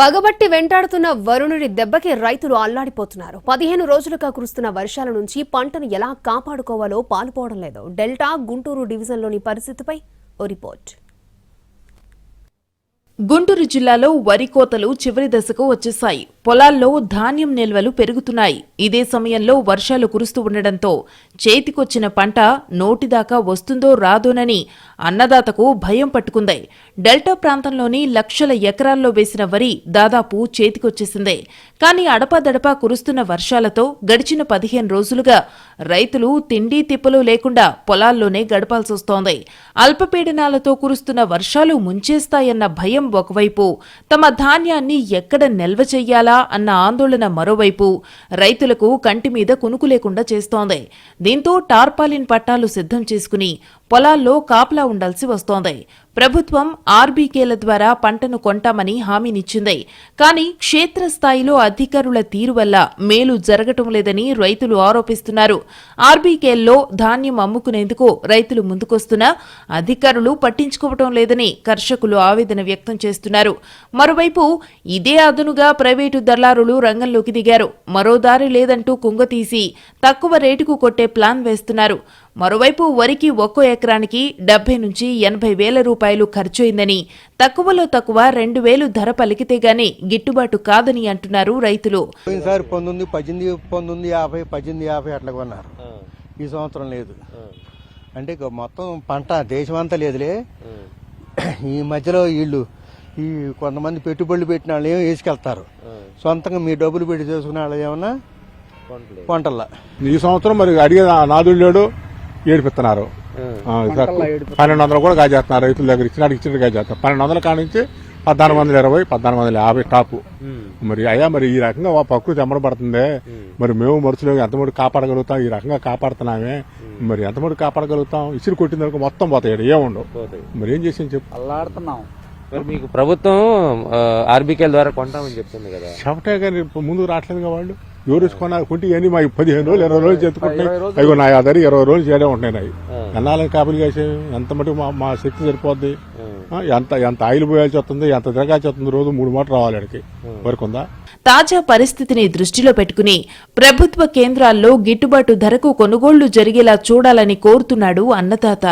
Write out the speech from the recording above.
పగబట్టి వెంటాడుతున్న వరుణుడి దెబ్బకి రైతులు అల్లాడిపోతున్నారు. 15 రోజులుగా కురుస్తున్న వర్షాల నుంచి పంటను ఎలా కాపాడుకోవాలో పాలుపోవడం లేదు. డెల్టా, గుంటూరు డివిజన్లోని పరిస్థితిపై ఓ రిపోర్ట్. గుంటూరు జిల్లాలో వరి కోతలు చివరి దశకు వచ్చేశాయి. పొలాల్లో ధాన్యం నిల్వలు పెరుగుతున్నాయి. ఇదే సమయంలో వర్షాలు కురుస్తూ ఉండడంతో చేతికొచ్చిన పంట నోటిదాకా వస్తుందో రాదోనని అన్నదాతకు భయం పట్టుకుంది. డెల్టా ప్రాంతంలోని లక్షల ఎకరాల్లో వేసిన వరి దాదాపు చేతికొచ్చేసింది. కానీ అడపాదడపా కురుస్తున్న వర్షాలతో గడిచిన 15 రోజులుగా రైతులు తిండి తిప్పలు లేకుండా పొలాల్లోనే గడపాల్సొస్తోంది. అల్పపీడనాలతో కురుస్తున్న వర్షాలు ముంచేస్తాయన్న భయం ఒకవైపు, తమ ధాన్యాన్ని ఎక్కడ నిల్వ చెయ్యాలా అన్న ఆందోళన మరోవైపు రైతులకు కంటి మీద కునుకు లేకుండా చేస్తోంది. దీంతో టార్పాలిన్ పట్టాలు సిద్ధం చేసుకుని పొలాల్లో కాపలా ఉండాల్సి వస్తోంది. ప్రభుత్వం ఆర్బీకేల ద్వారా పంటను కొంటామని హామీనిచ్చింది. కానీ క్షేత్రస్థాయిలో అధికారుల తీరు వల్ల మేలు జరగటం లేదని రైతులు ఆరోపిస్తున్నారు. ఆర్బీకేల్లో ధాన్యం అమ్ముకునేందుకు రైతులు ముందుకొస్తున్నా అధికారులు పట్టించుకోవటం లేదని కర్షకులు ఆవేదన వ్యక్తం చేస్తున్నారు. మరోవైపు ఇదే అదనుగా ప్రైవేటు దళారులు రంగంలోకి దిగారు. మరో దారి లేదంటూ కుంగతీసి తక్కువ రేటుకు కొట్టే ప్లాన్ వేస్తున్నారు. మరోవైపు వరికి ఒక్కో ఎకరానికి 70 నుంచి 80 వేల రూపాయలు ఖర్చయిందని, తక్కువలో తక్కువ 2,000 ధర పలికితే గాని గిట్టుబాటు కాదని అంటున్నారు రైతులు. 19, 50 అట్లా కొన్నారు. ఈ సంవత్సరం లేదు. అంటే మొత్తం పంట దేశమంతా లేదులే. ఈ మధ్యలో వీళ్ళు ఈ కొంతమంది పెట్టుబడులు పెట్టిన వాళ్ళు ఏమో వేసుకెళ్తారు. సొంతంగా మీ డబ్బులు పెట్టి చేసుకునే వాళ్ళు ఏమన్నా పంటల్లా. ఈ సంవత్సరం మరి అడిగే నాదుడు లేడు, ఏడిపిస్తున్నారు. 1200 కూడా కాజేస్తున్నారు. రైతుల దగ్గర ఇచ్చినట్టు కాజేస్తారు. 1200 కాడ నుంచి 1420, 1450 టాపు. మరి అయ్యా మరి ఈ రకంగా ప్రకృతి అమ్మడబడుతుంది. మరి మేము మనుషులు ఎంతమంది కాపాడగలుగుతాం? ఈ రకంగా కాపాడుతున్నామే. మరి ఎంతమంది కాపాడగలుగుతాం? ఇసురు కొట్టిన వరకు మొత్తం పోతాయి, ఏముండవు. మరి ఏం చేసి చెప్పు అల్లాడుతున్నాం. మరి మీకు ప్రభుత్వం ఆర్బీకేల ద్వారా కొంటామని చెప్తుంది కదా. చెప్తే కానీ ముందుకు రావట్లేదు వాళ్ళు. ఎవరు కొన్నారు కొంటే ఇవన్నీ మా 15 రోజులు 20 రోజులు చేతుకుంటున్నాయి. అయ్యో నా ఆధారి 20 రోజులు చేయడం ఉంటున్నాయి. ఎన్నాళ్ళని కాపులు కాసే ఎంత మటుకు మా శక్తి సరిపోద్ది. ఎంత ఆయిల్ పోయాల్సి వస్తుంది, ఎంత తిరగాల్సి వస్తుంది. రోజు 3 మూటలు రావాలి అక్కడికి వరకు ఉందా. తాజా పరిస్థితిని దృష్టిలో పెట్టుకుని ప్రభుత్వ కేంద్రాల్లో గిట్టుబాటు ధరకు కొనుగోళ్లు జరిగేలా చూడాలని కోరుతున్నాడు అన్నదాత.